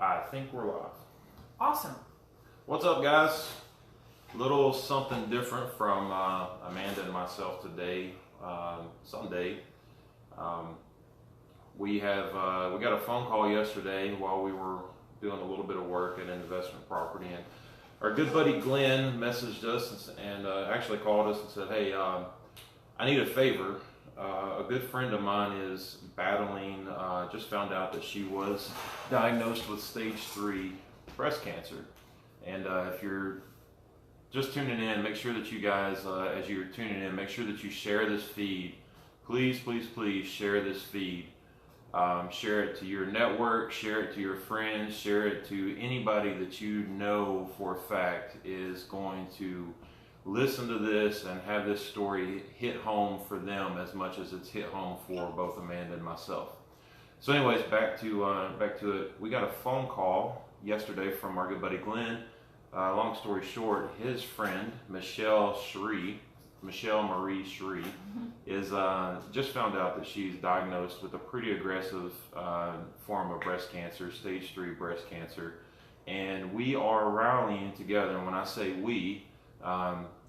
I think we're live. Awesome. What's up, guys? Little something different from Amanda and myself today. Sunday. We got a phone call yesterday while we were doing a little bit of work at an investment property, and our good buddy Glenn messaged us and actually called us and said, "Hey, I need a favor. A good friend of mine is battling, just found out that she was diagnosed with stage 3 breast cancer. And if you're just tuning in, make sure that you guys, as you're tuning in, make sure that you share this feed. Please, please, please share this feed. Share it to your network, share it to your friends, share it to anybody that you know for a fact is going to listen to this and have this story hit home for them as much as it's hit home for both Amanda and myself." So anyways, back to it. We got a phone call yesterday from our good buddy Glenn. Long story short, his friend Michelle Marie Shree is just found out that she's diagnosed with a pretty aggressive form of breast cancer, stage 3 breast cancer, and we are rallying together. And when I say we,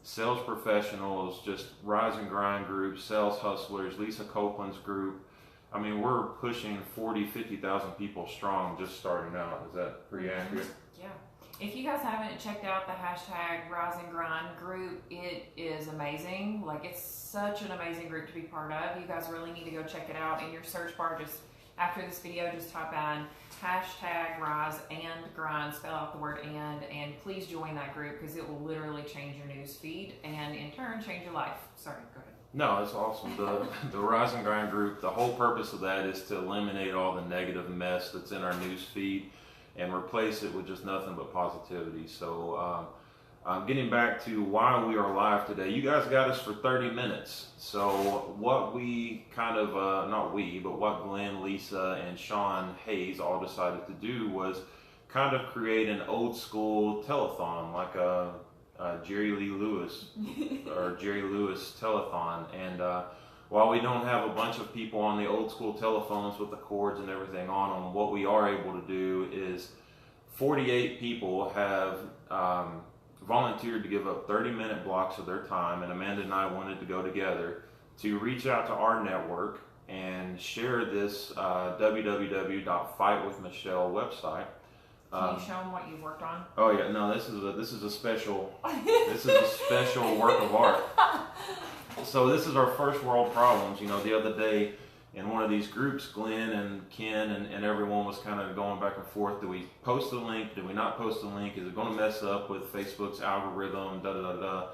sales professionals, just rise and grind group, sales hustlers, Lisa Copeland's group. I mean, we're pushing 50,000 people strong just starting out. Is that pretty accurate? Yeah. If you guys haven't checked out the hashtag Rise and Grind group, it is amazing. Like, it's such an amazing group to be part of. You guys really need to go check it out. In your search bar, just after this video, just type in hashtag Rise and Grind, spell out the word and please join that group because it will literally change your news feed and in turn change your life. Sorry, go ahead. No, it's awesome. The Rise and Grind group, the whole purpose of that is to eliminate all the negative mess that's in our news feed and replace it with just nothing but positivity. So getting back to why we are live today, you guys got us for 30 minutes. So what we kind of, not we, but what Glenn, Lisa, and Sean Hayes all decided to do was kind of create an old school telethon, like a Jerry Lee Lewis or Jerry Lewis telethon. And while we don't have a bunch of people on the old school telephones with the cords and everything on them, what we are able to do is 48 people have volunteered to give up 30-minute blocks of their time, and Amanda and I wanted to go together to reach out to our network and share this www.fightwithmichelle website. Can you show them what you've worked on? Oh yeah, no, this is a special work of art. So this is our first world problems. You know, the other day in one of these groups, Glenn and Ken and everyone was kind of going back and forth. Do we post the link? Do we not post the link? Is it going to mess up with Facebook's algorithm? Da da da da.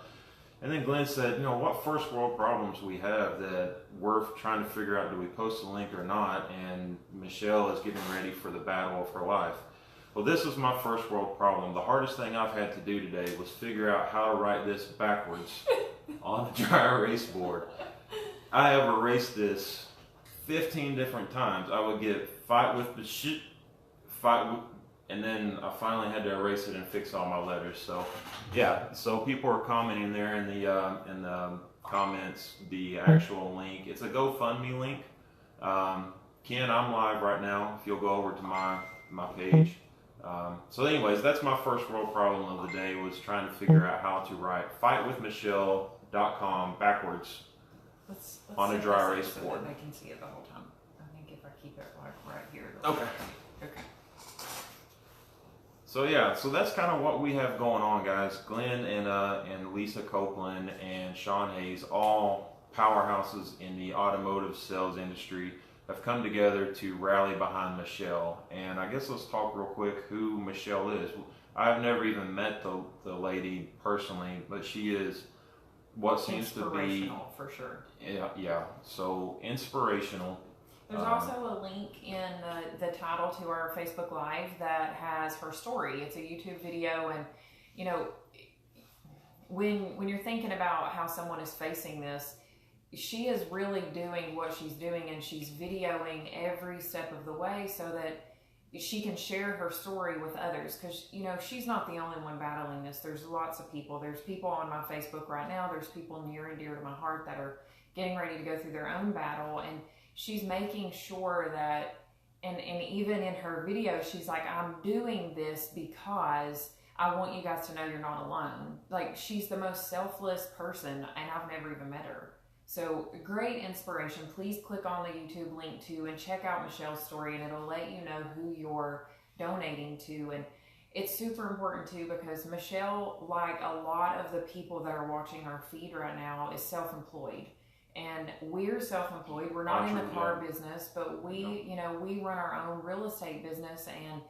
And then Glenn said, you know, what first world problems we have that we're trying to figure out, do we post the link or not? And Michelle is getting ready for the battle of her life. Well, this is my first world problem. The hardest thing I've had to do today was figure out how to write this backwards on the dry erase board. I have erased this 15 different times. I would get fight with, and then I finally had to erase it and fix all my letters. So, yeah. So people are commenting there in the comments the actual link. It's a GoFundMe link. Ken, I'm live right now. If you'll go over to my page. So anyways, that's my first world problem of the day, was trying to figure out how to write fightwithmichelle.com backwards let's on a dry erase so board. That they can see it the whole time. I think if I keep it like right here. Okay. Okay. So yeah, so that's kind of what we have going on, guys. Glenn and Lisa Copeland and Sean Hayes, all powerhouses in the automotive sales industry, have come together to rally behind Michelle. And I guess let's talk real quick who Michelle is. I've never even met the lady personally, but she is what seems to be inspirational for sure. Yeah. So inspirational. There's also a link in the title to our Facebook Live that has her story. It's a YouTube video, and you know, when you're thinking about how someone is facing this, she is really doing what she's doing, and she's videoing every step of the way so that she can share her story with others, because you know, she's not the only one battling this. There's lots of people. There's people on my Facebook right now. There's people near and dear to my heart that are getting ready to go through their own battle, and she's making sure that, and and even in her video, she's like, I'm doing this because I want you guys to know you're not alone. Like, she's the most selfless person, and I've never even met her. So great inspiration. Please click on the YouTube link too and check out Michelle's story, and it'll let you know who you're donating to. And it's super important too, because Michelle, like a lot of the people that are watching our feed right now, is self-employed. And we're self-employed. We're not in the car business, but we, you know, we run our own real estate business, and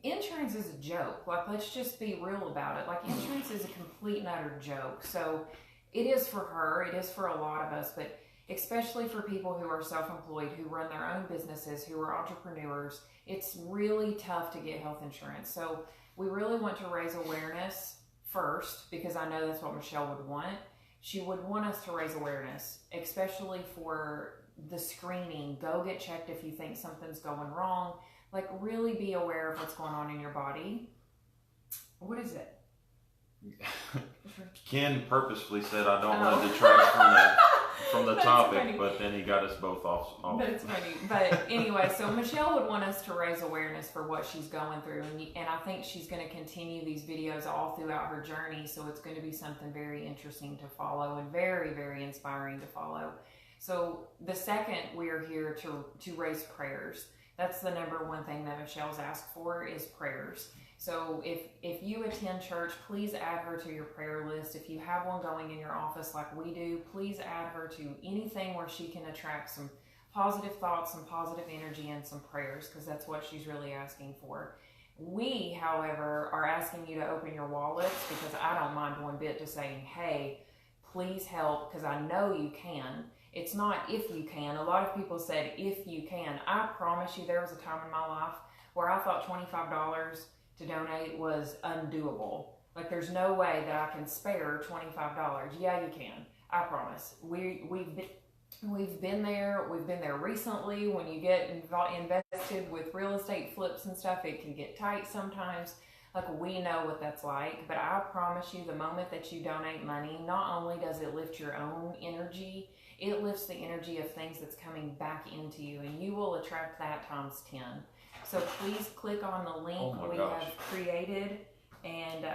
insurance is a joke. Like, let's just be real about it. Like, insurance is a complete and utter joke. So it is for her. It is for a lot of us, but especially for people who are self-employed, who run their own businesses, who are entrepreneurs, it's really tough to get health insurance. So we really want to raise awareness first, because I know that's what Michelle would want. She would want us to raise awareness, especially for the screening. Go get checked if you think something's going wrong. Like, really be aware of what's going on in your body. What is it? Ken purposefully said, I don't want to detract from the topic, funny. But then he got us both off. That's funny. But anyway, so Michelle would want us to raise awareness for what she's going through. And I think she's going to continue these videos all throughout her journey. So it's going to be something very interesting to follow and very, very inspiring to follow. So the second, we are here to raise prayers. That's the number one thing that Michelle's asked for, is prayers. So if you attend church, please add her to your prayer list. If you have one going in your office like we do, please add her to anything where she can attract some positive thoughts, some positive energy, and some prayers, because that's what she's really asking for. We, however, are asking you to open your wallets, because I don't mind one bit to saying, hey, please help, because I know you can. It's not if you can. A lot of people said if you can. I promise you, there was a time in my life where I thought $25 to donate was undoable. Like, there's no way that I can spare $25. Yeah, you can. I promise. We've been there. We've been there recently. When you get invested with real estate flips and stuff, it can get tight sometimes. Like, we know what that's like. But I promise you, the moment that you donate money, not only does it lift your own energy, it lifts the energy of things that's coming back into you, and you will attract that times 10. So please click on the link we have created, and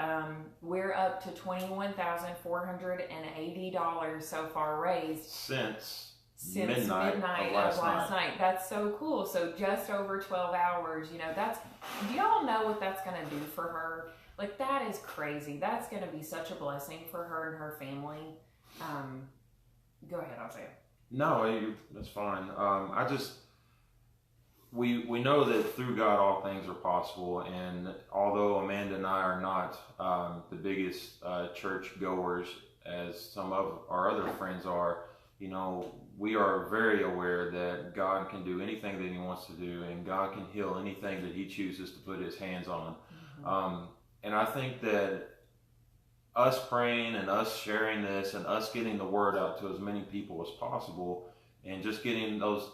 we're up to $21,480 so far raised since midnight of last night. That's so cool. So just over 12 hours. You know, do y'all know what that's going to do for her? Like, that is crazy. That's going to be such a blessing for her and her family. Go ahead, Isaiah. No, that's fine. We know that through God all things are possible, and although Amanda and I are not the biggest church goers as some of our other friends are, you know, we are very aware that God can do anything that He wants to do, and God can heal anything that He chooses to put His hands on. Mm-hmm. And I think that us praying and us sharing this and us getting the word out to as many people as possible, and just getting those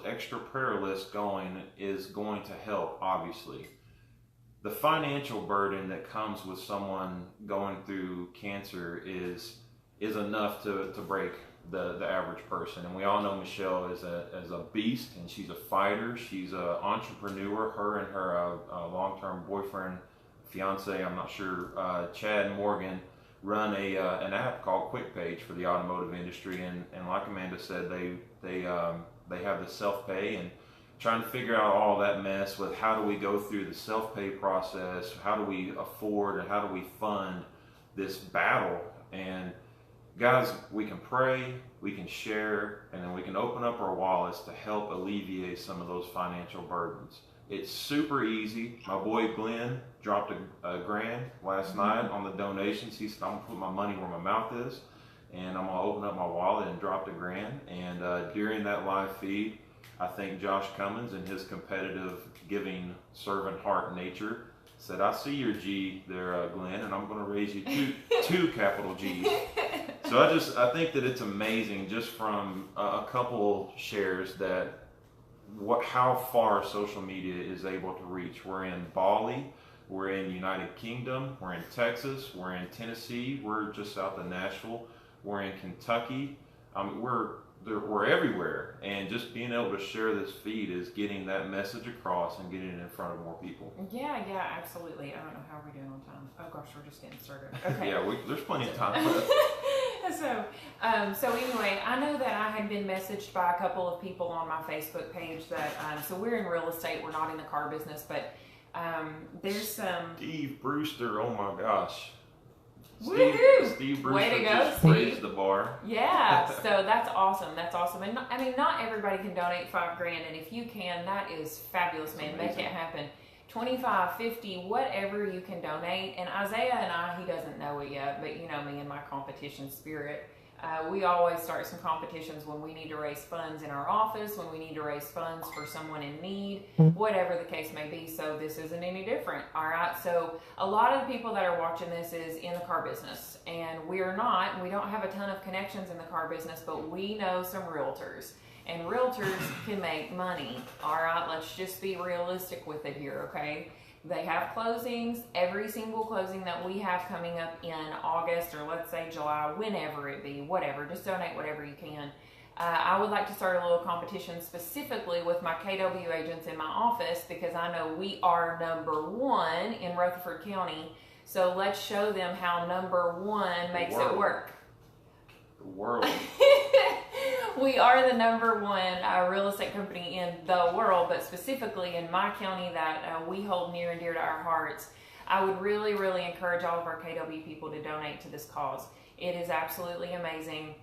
extra prayer lists going, is going to help, obviously. The financial burden that comes with someone going through cancer is enough to break the average person. And we all know Michelle is a beast, and she's a fighter. She's an entrepreneur. Her and her long-term boyfriend, fiance, I'm not sure, Chad Morgan, run an app called QuickPage for the automotive industry, and like Amanda said, they have the self-pay, and trying to figure out all that mess with how do we go through the self-pay process, how do we afford, and how do we fund this battle. And guys, we can pray, we can share, and then we can open up our wallets to help alleviate some of those financial burdens. It's super easy. My boy Glenn dropped a grand last night on the donations. He said, I'm going to put my money where my mouth is, and I'm going to open up my wallet, and dropped a grand. And during that live feed, I think Josh Cummins, in his competitive giving servant heart nature, said, I see your G there, Glenn, and I'm going to raise you two capital G's. So I think that it's amazing, just from a couple shares, that how far social media is able to reach. We're in Bali, we're in United Kingdom, we're in Texas, we're in Tennessee, we're just south of Nashville, we're in Kentucky. We're we're everywhere, and just being able to share this feed is getting that message across and getting it in front of more people. Yeah, absolutely. I don't know how we're doing on time. Oh gosh, we're just getting started. Okay. Yeah, there's plenty of time. So anyway, I know that I had been messaged by a couple of people on my Facebook page that, so we're in real estate, we're not in the car business, but there's some... Steve Brewster, oh my gosh. Woohoo! Steve Brewster Way to go, just Steve. raised the bar. Yeah, so that's awesome. That's awesome. And I mean, not everybody can donate $5,000, and if you can, that is fabulous, man. Make it happen. 25, 50, whatever you can donate. And Isaiah and I, he doesn't know it yet, but you know me and my competition spirit. We always start some competitions when we need to raise funds in our office, when we need to raise funds for someone in need, whatever the case may be. So this isn't any different. All right. So a lot of the people that are watching this is in the car business, and we don't have a ton of connections in the car business, but we know some realtors, and realtors can make money. All right. Let's just be realistic with it here. Okay. They have closings. Every single closing that we have coming up in August, or let's say July, whenever it be, whatever, just donate whatever you can. I would like to start a little competition specifically with my KW agents in my office, because I know we are #1 in Rutherford County. So let's show them how #1 makes it work. The world. We are the #1 real estate company in the world, but specifically in my county that we hold near and dear to our hearts. I would really, really encourage all of our KW people to donate to this cause. It is absolutely amazing.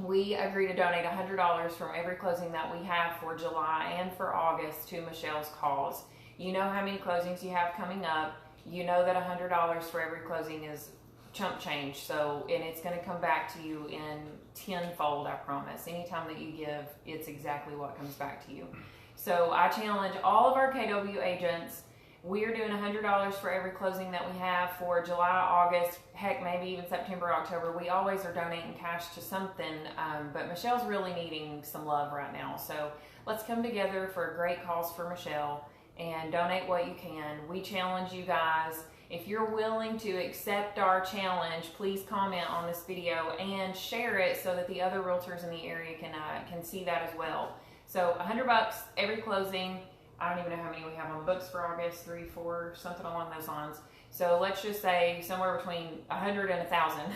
We agree to donate $100 from every closing that we have for July and for August to Michelle's cause. You know how many closings you have coming up. You know that $100 for every closing is chump change, so, and it's going to come back to you in tenfold, I promise. Anytime that you give, it's exactly what comes back to you. So I challenge all of our KW agents. We're doing $100 for every closing that we have for July, August, heck, maybe even September, October. We always are donating cash to something, but Michelle's really needing some love right now. So let's come together for a great cause for Michelle and donate what you can. We challenge you guys. If you're willing to accept our challenge, please comment on this video and share it so that the other realtors in the area can see that as well. So $100 every closing. I don't even know how many we have on the books for August, 3, 4, something along those lines. So let's just say somewhere between 100 and 1,000.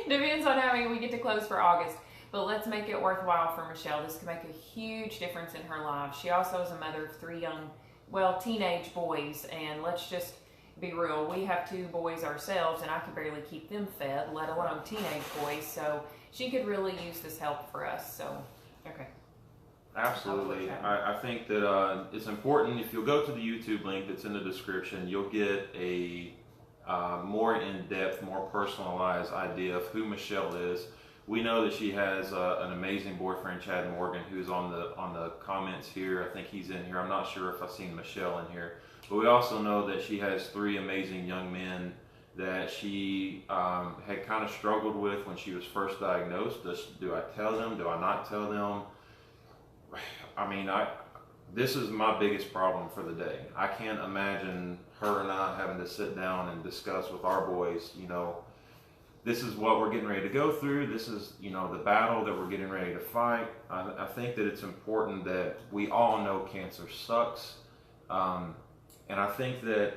Depends on how many we get to close for August. But let's make it worthwhile for Michelle. This can make a huge difference in her life. She also is a mother of 3 young, teenage boys, and let's just be real, we have 2 boys ourselves, and I could barely keep them fed, let alone teenage boys, so she could really use this help for us. So, okay. Absolutely. I think that it's important. If you'll go to the YouTube link that's in the description, you'll get a more in-depth, more personalized idea of who Michelle is. We know that she has an amazing boyfriend, Chad Morgan, who's on the comments here. I think he's in here. I'm not sure if I've seen Michelle in here. But we also know that she has 3 amazing young men that she had kind of struggled with when she was first diagnosed. Do I tell them? Do I not tell them? I mean, this is my biggest problem for the day. I can't imagine her and I having to sit down and discuss with our boys, you know, this is what we're getting ready to go through. This is, you know, the battle that we're getting ready to fight. I think that it's important that we all know cancer sucks. And I think that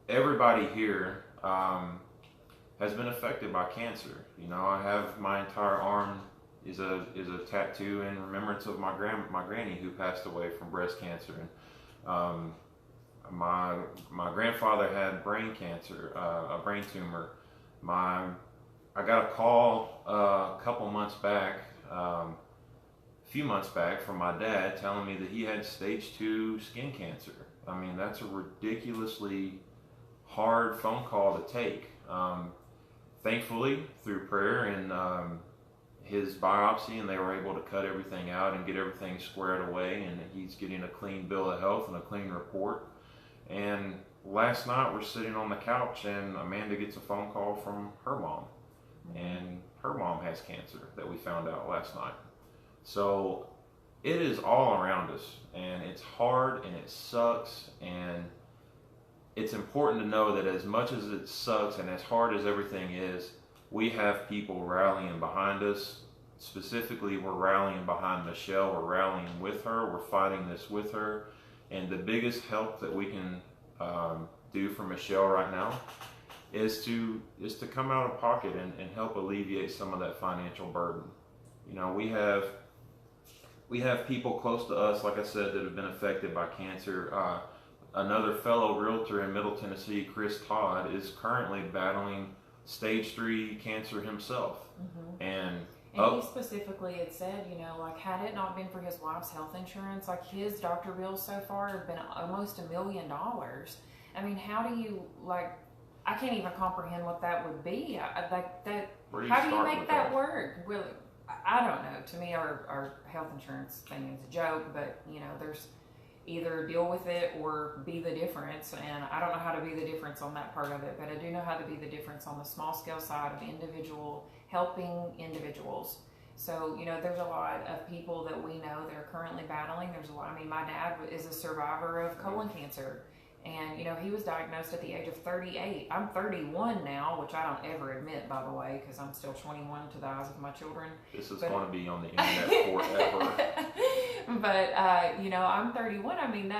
everybody here has been affected by cancer. You know, I have my entire arm is a tattoo in remembrance of my granny who passed away from breast cancer. And my grandfather had brain cancer, a brain tumor. I got a call a few months back from my dad telling me that he had stage 2 skin cancer. I mean, that's a ridiculously hard phone call to take. Thankfully, through prayer and his biopsy, and they were able to cut everything out and get everything squared away, and he's getting a clean bill of health and a clean report. And last night we're sitting on the couch and Amanda gets a phone call from her mom, and her mom has cancer that we found out last night. So it is all around us, and it's hard and it sucks, and it's important to know that as much as it sucks and as hard as everything is, we have people rallying behind us. specifically, we're rallying behind Michelle. We're rallying with her. We're fighting this with her. And the biggest help that we can do for Michelle right now is to come out of pocket and help alleviate some of that financial burden. You know, we have people close to us, like I said, that have been affected by cancer. Another fellow realtor in Middle Tennessee, Chris Todd, is currently battling stage 3 cancer himself. And he specifically had said, you know, like, had it not been for his wife's health insurance, like, his doctor bills so far have been almost $1 million. I mean, how do you, like, I can't even comprehend what that would be. How do you make that work? Really, I don't know. To me, our health insurance thing is a joke, but, you know, there's either deal with it or be the difference, and I don't know how to be the difference on that part of it, but I do know how to be the difference on the small scale side of helping individuals. So, you know, there's a lot of people that we know that are currently battling. There's a lot. I mean, my dad is a survivor of colon cancer, and, you know, he was diagnosed at the age of 38. I'm 31 now, which I don't ever admit, by the way, because I'm still 21 to the eyes of my children. This is going to be on the internet forever. But, you know, I'm 31. I mean,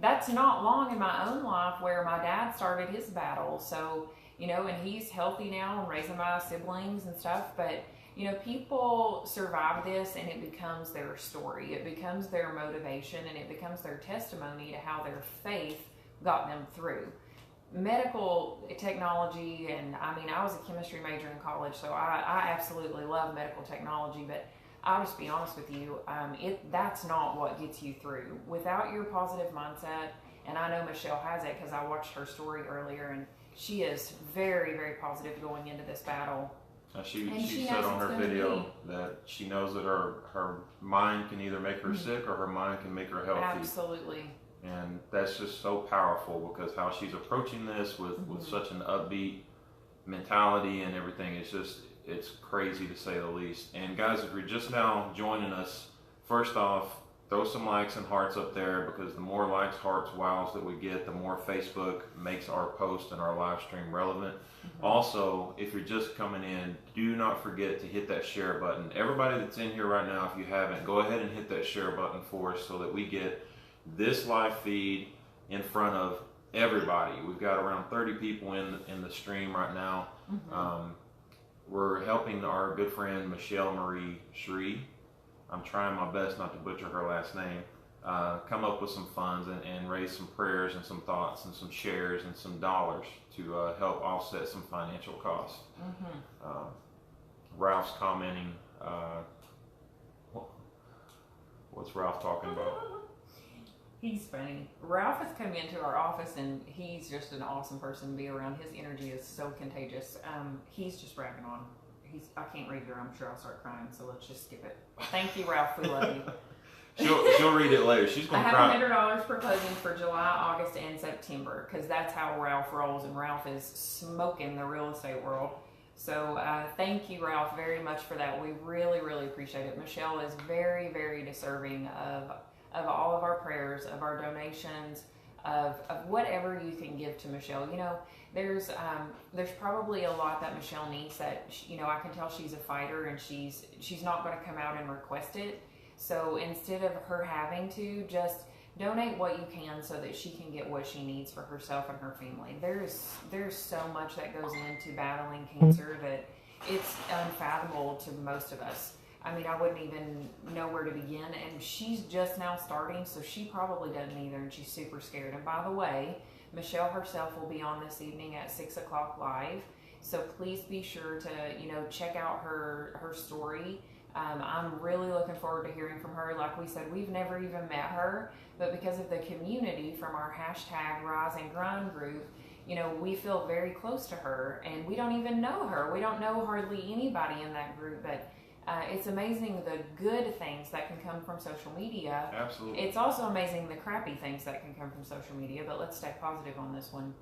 that's not long in my own life where my dad started his battle. So, you know, and he's healthy now and raising my siblings and stuff. But, you know, people survive this and it becomes their story. It becomes their motivation and it becomes their testimony to how their faith got them through. Medical technology, and I mean, I was a chemistry major in college, so I absolutely love medical technology, but I'll just be honest with you, that's not what gets you through. Without your positive mindset, and I know Michelle has it because I watched her story earlier, and she is very, very positive going into this battle. She said on her video that she knows that her mind can either make her sick or her mind can make her healthy. Absolutely. And that's just so powerful because how she's approaching this with such an upbeat mentality and everything, it's crazy to say the least. And guys, if you're just now joining us, first off, throw some likes and hearts up there, because the more likes, hearts, wows that we get, the more Facebook makes our post and our live stream relevant. Also, if you're just coming in, do not forget to hit that share button. Everybody that's in here right now, if you haven't, go ahead and hit that share button for us so that we get this live feed in front of everybody. We've got around 30 people in the stream right now. We're helping our good friend Michelle Marie Shree. I'm trying my best not to butcher her last name. Come up with some funds and raise some prayers and some thoughts and some shares and some dollars to help offset some financial costs. Ralph's commenting. What's Ralph talking about? He's funny. Ralph has come into our office and he's just an awesome person to be around. His energy is so contagious. He's just bragging on. I can't read her. I'm sure I'll start crying, so let's just skip it. Thank you, Ralph. We love you. She'll read it later. She's gonna cry. I have $100 proposing for July, August, and September, because that's how Ralph rolls, and Ralph is smoking the real estate world. So thank you, Ralph, very much for that. We really, really appreciate it. Michelle is very, very deserving of all of our prayers, of our donations, of whatever you can give to Michelle. You know, there's probably a lot that Michelle needs that, you know, I can tell she's a fighter and she's not going to come out and request it. So instead of her having to, just donate what you can so that she can get what she needs for herself and her family. There's so much that goes into battling cancer that it's unfathomable to most of us. I mean, I wouldn't even know where to begin, and she's just now starting, so she probably doesn't either, and she's super scared. And by the way, Michelle herself will be on this evening at 6 o'clock live, so please be sure to, you know, check out her story. I'm really looking forward to hearing from her. Like we said, we've never even met her, but because of the community from our hashtag Rise and Grind group, you know, we feel very close to her, and we don't even know her. We don't know hardly anybody in that group, but it's amazing the good things that can come from social media. Absolutely. It's also amazing the crappy things that can come from social media, but let's stay positive on this one.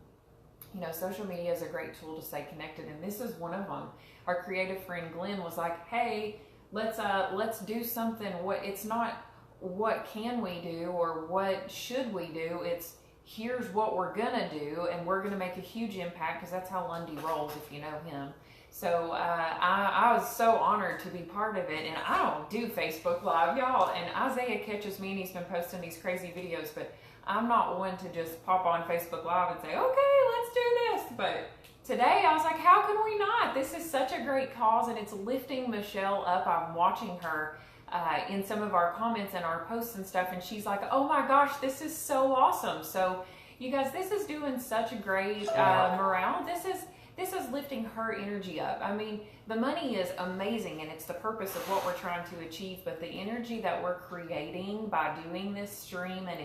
You know, social media is a great tool to stay connected, and this is one of them. Our creative friend Glenn was like, hey, let's do something. It's not what can we do or what should we do, it's here's what we're gonna do, and we're gonna make a huge impact, because that's how Lundy rolls, if you know him. So I was so honored to be part of it, and I don't do Facebook Live, y'all. And Isaiah catches me, and he's been posting these crazy videos, but I'm not one to just pop on Facebook Live and say, okay, let's do this. But today I was like, how can we not? This is such a great cause, and it's lifting Michelle up. I'm watching her in some of our comments and our posts and stuff, and she's like, oh my gosh, this is so awesome. So you guys, this is doing such a great morale. This is lifting her energy up. I mean, the money is amazing, and it's the purpose of what we're trying to achieve, but the energy that we're creating by doing this stream, and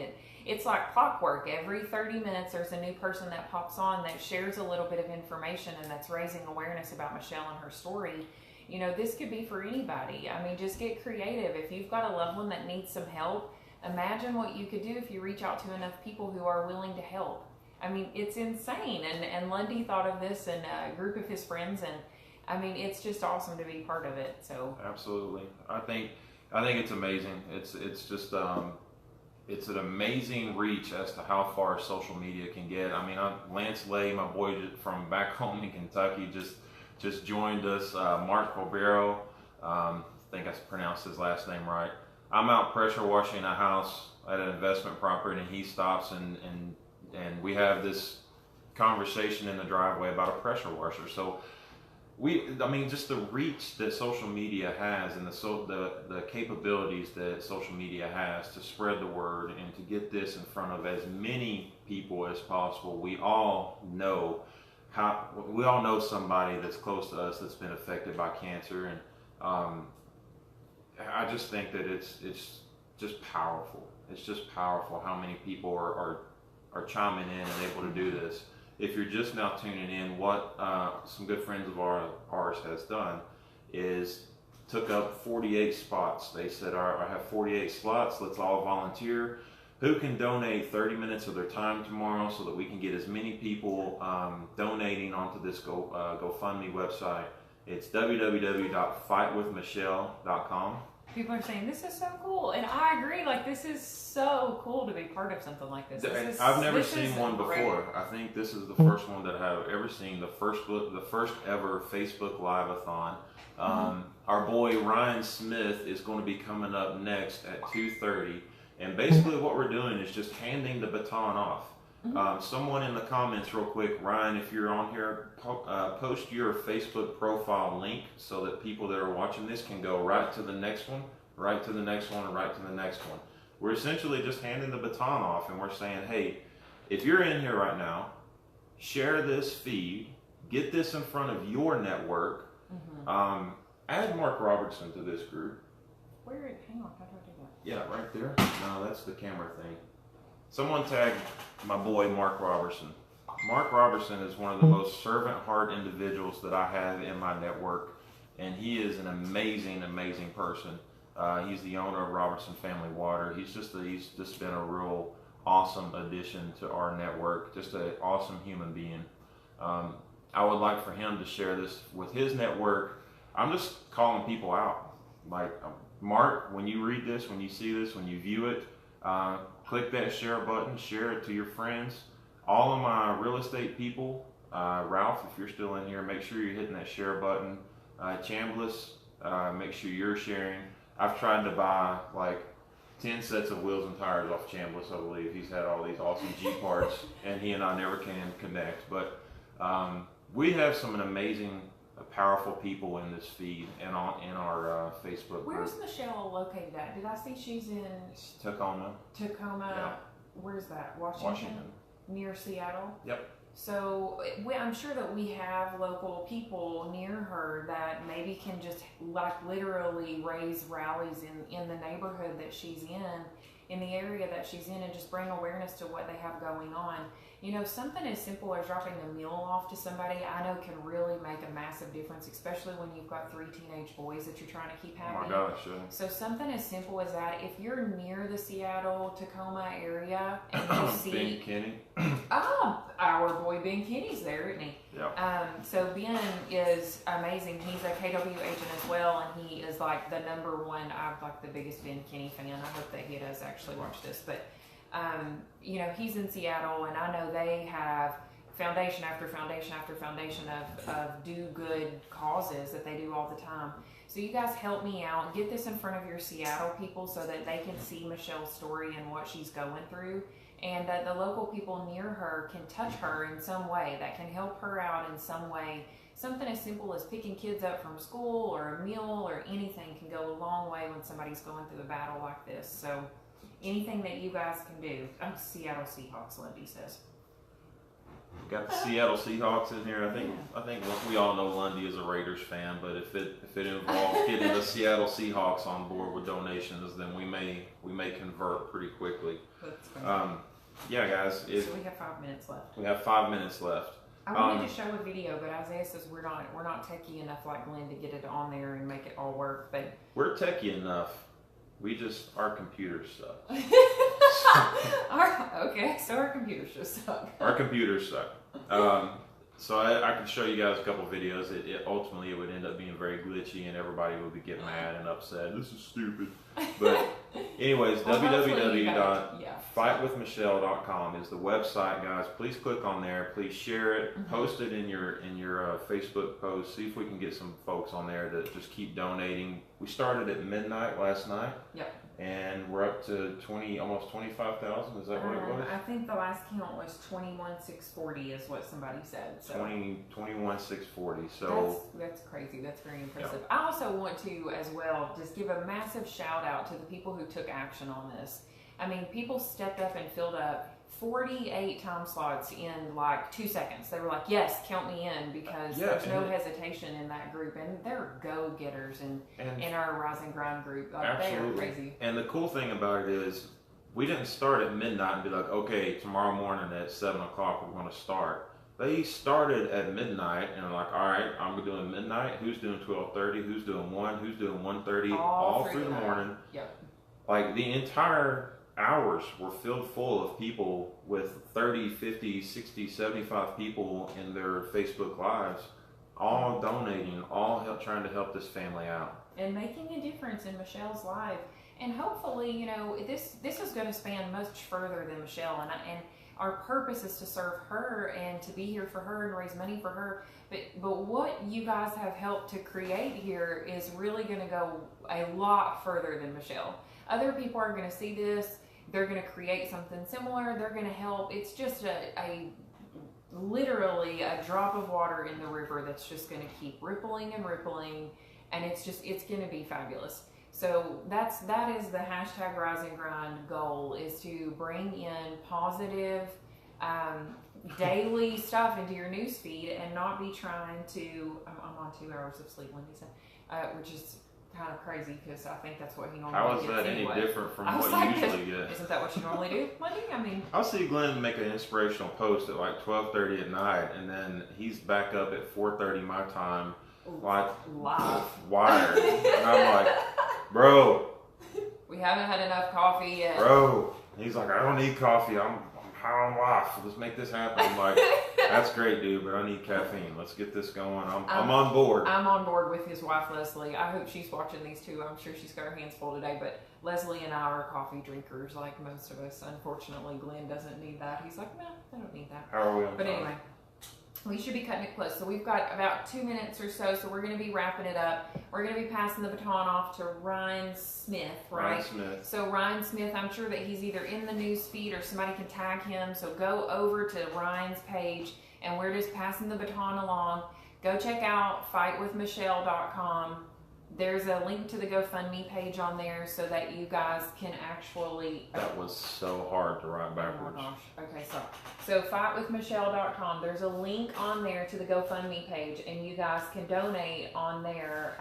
it's like clockwork. Every 30 minutes, there's a new person that pops on that shares a little bit of information and that's raising awareness about Michelle and her story. You know, this could be for anybody. I mean, just get creative. If you've got a loved one that needs some help, imagine what you could do if you reach out to enough people who are willing to help. I mean, it's insane. And Lundy thought of this and a group of his friends, and I mean, it's just awesome to be part of it. So absolutely, I think it's amazing. It's just it's an amazing reach as to how far social media can get. I mean, Lance Lay, my boy from back home in Kentucky, just joined us. Mark Colbero, I think I pronounced his last name right. I'm out pressure washing a house at an investment property, and he stops and we have this conversation in the driveway about a pressure washer. So I mean, just the reach that social media has, and the capabilities that social media has to spread the word and to get this in front of as many people as possible. We all know somebody that's close to us that's been affected by cancer, and I just think that it's just powerful. It's just powerful how many people are chiming in and able to do this. If you're just now tuning in, what some good friends of ours has done is took up 48 spots. They said, all right, I have 48 slots, let's all volunteer. Who can donate 30 minutes of their time tomorrow so that we can get as many people donating onto this GoFundMe website. It's www.fightwithmichelle.com. People are saying, this is so cool. And I agree, like, this is so cool to be part of something like this. I've never seen one before. I think this is the first one that I've ever seen, the first ever Facebook Live-a-thon. Our boy Ryan Smith is going to be coming up next at 2:30. And basically what we're doing is just handing the baton off. Someone in the comments real quick, Ryan, if you're on here, post your Facebook profile link so that people that are watching this can go right to the next one, right to the next one, and right to the next one. We're essentially just handing the baton off, and we're saying, hey, if you're in here right now, share this feed, get this in front of your network, add Mark Robertson to this group. Hang on, how do I do that? Yeah, right there. No, that's the camera thing. Someone tag my boy Mark Robertson. Mark Robertson is one of the most servant heart individuals that I have in my network, and he is an amazing, amazing person. He's the owner of Robertson Family Water. He's just been a real awesome addition to our network. Just an awesome human being. I would like for him to share this with his network. I'm just calling people out. Like, Mark, when you read this, when you see this, when you view it, click that share button, share it to your friends. All of my real estate people, Ralph, if you're still in here, make sure you're hitting that share button. Chambliss, make sure you're sharing. I've tried to buy like 10 sets of wheels and tires off Chambliss, I believe. He's had all these awesome Jeep parts, and he and I never can connect. But we have some amazing, powerful people in this feed and in our Facebook group. Where's Michelle located at? Did I see she's in Tacoma? Yeah. Where's that? Washington? Near Seattle? Yep. So I'm sure that we have local people near her that maybe can just like literally raise rallies in the neighborhood that she's in the area that she's in, and just bring awareness to what they have going on. You know, something as simple as dropping a meal off to somebody, I know can really make a massive difference, especially when you've got 3 teenage boys that you're trying to keep happy. Oh my gosh, yeah. So something as simple as that, if you're near the Seattle, Tacoma area and you see... Ben Kenny. Our boy Ben Kenny's there, isn't he? Yeah. So Ben is amazing. He's a KW agent as well, and he is like the #1. I'm like the biggest Ben Kenny fan. I hope that he does actually watch this, but you know, he's in Seattle, and I know they have foundation after foundation after foundation of do good causes that they do all the time. So you guys help me out, get this in front of your Seattle people so that they can see Michelle's story and what she's going through, and that the local people near her can touch her in some way, that can help her out in some way. Something as simple as picking kids up from school or a meal or anything can go a long way when somebody's going through a battle like this. So anything that you guys can do. Seattle Seahawks, Lindy says. Got the Seattle Seahawks in here. I think we all know Lundy is a Raiders fan, but if it involves getting the Seattle Seahawks on board with donations, then we may convert pretty quickly. Yeah, guys. So we have 5 minutes left. We have 5 minutes left. I wanted to show a video, but Isaiah says we're not techie enough like Glenn to get it on there and make it all work. But we're techie enough. We just, our computers suck. Okay, so our computers just suck. Our computers suck. So I can show you guys a couple videos. Ultimately it would end up being very glitchy and everybody would be getting mad and upset. This is stupid. But anyways, www.fightwithmichelle.com is the website, guys. Please click on there. Please share it. Post it in your Facebook post. See if we can get some folks on there to just keep donating. We started at midnight last night. Yep. And we're up to almost 25,000. Is that what it was? I think the last count was 21,640 is what somebody said. So 21,640. So that's crazy. That's very impressive. Yep. I also want to as well just give a massive shout out to the people who took action on this. I mean, people stepped up and filled up 48 time slots in like 2 seconds. They were like, yes, count me in, because there's no hesitation in that group, and they're go-getters in our Rise and Grind group. Like, they are crazy. And the cool thing about it is we didn't start at midnight and be like, okay, tomorrow morning at 7 o'clock we're going to start. They started at midnight and like, all right, I'm doing midnight. Who's doing 12:30? Who's doing 1? Who's doing 1:30? All through the morning. Yep. Like the entire hours were filled full of people with 30, 50, 60, 75 people in their Facebook lives, all donating, all trying to help this family out. And making a difference in Michelle's life. And hopefully, you know, this is going to span much further than Michelle. And our purpose is to serve her and to be here for her and raise money for her. But what you guys have helped to create here is really going to go a lot further than Michelle. Other people are going to see this. They're going to create something similar. They're going to help. It's just literally a drop of water in the river that's just going to keep rippling and rippling, and it's going to be fabulous. So that is the hashtag Rise and Grind goal, is to bring in positive daily stuff into your news feed and not be trying to. I'm on 2 hours of sleep, Wendy said, which is kind of crazy because I think that's what he normally gets. How is that anyway. Any different from what you usually get? Isn't that what you normally do, Wendy? I mean, I'll see Glenn make an inspirational post at like 12:30 at night, and then he's back up at 4:30 my time, like live, wired, and I'm like, bro, we haven't had enough coffee yet, bro. And he's like, I don't need coffee. I'm high on life. Let's make this happen. I'm like, that's great, dude, but I need caffeine. Let's get this going. I'm on board. I'm on board with his wife, Leslie. I hope she's watching these too. I'm sure she's got her hands full today, but Leslie and I are coffee drinkers like most of us. Unfortunately, Glenn doesn't need that. He's like, no, I don't need that. How are we on But time? anyway, we should be cutting it close. So we've got about 2 minutes or so, so we're going to be wrapping it up. We're going to be passing the baton off to Ryan Smith, right? Ryan Smith. So Ryan Smith, I'm sure that he's either in the news feed or somebody can tag him. So go over to Ryan's page, and we're just passing the baton along. Go check out fightwithmichelle.com. There's a link to the GoFundMe page on there so that you guys can actually... That was so hard to write backwards. Oh my gosh. Okay, so fightwithmichelle.com. There's a link on there to the GoFundMe page, and you guys can donate on there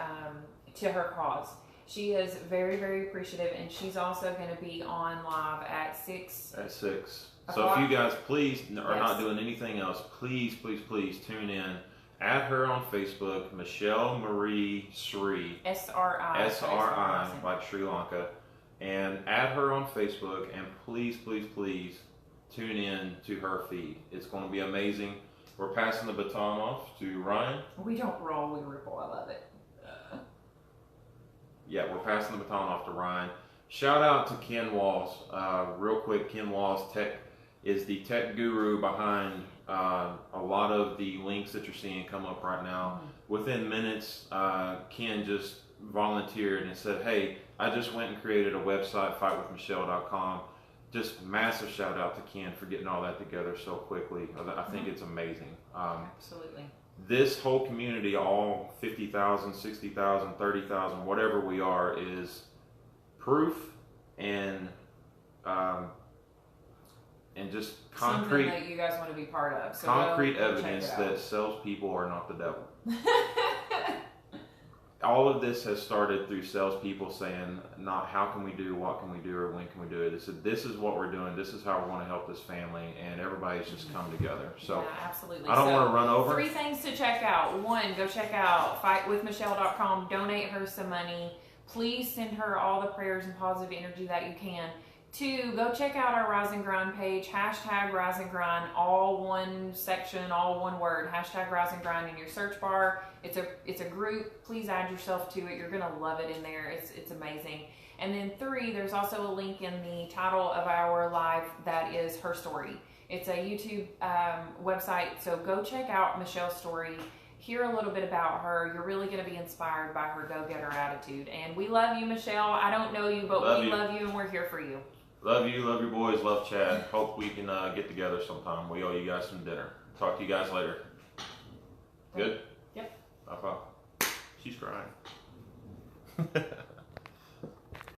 to her cause. She is very, very appreciative, and she's also going to be on live at 6. At 6. So if you guys please are not doing anything else, please, please, please tune in. Add her on Facebook, Michelle Marie Sri. S-R-I. S-R-I, like Sri Lanka. And add her on Facebook, and please, please, please tune in to her feed. It's going to be amazing. We're passing the baton off to Ryan. We don't roll, we ripple. I love it. Yeah, we're passing the baton off to Ryan. Shout out to Ken Walls. Real quick, Ken Walls is the tech guru behind a lot of the links that you're seeing come up right now. Within minutes, Ken just volunteered and said, hey, I just went and created a website, fightwithmichelle.com. Just massive shout out to Ken for getting all that together so quickly. I think it's amazing. Absolutely. This whole community, all 50,000, 60,000, 30,000, whatever we are, is proof and just concrete, something that you guys want to be part of. So concrete go evidence check it out. that salespeople are not the devil. All of this has started through salespeople saying, not how can we do, what can we do, or when can we do it. They said, this is what we're doing, this is how we want to help this family, and everybody's just come together. So yeah, absolutely. I don't want to run over. 3 things to check out. 1, go check out fightwithmichelle.com. Donate her some money. Please send her all the prayers and positive energy that you can. 2, go check out our Rise and Grind page, hashtag Rise and Grind, all one section, all one word, hashtag Rise and Grind in your search bar. It's a group. Please add yourself to it. You're going to love it in there. It's amazing. And then 3, there's also a link in the title of our live that is her story. It's a YouTube website, so go check out Michelle's story. Hear a little bit about her. You're really going to be inspired by her go-getter attitude. And we love you, Michelle. I don't know you, but we love you, and we're here for you. Love you, love your boys, love Chad. Hope we can get together sometime. We owe you guys some dinner. Talk to you guys later. Good?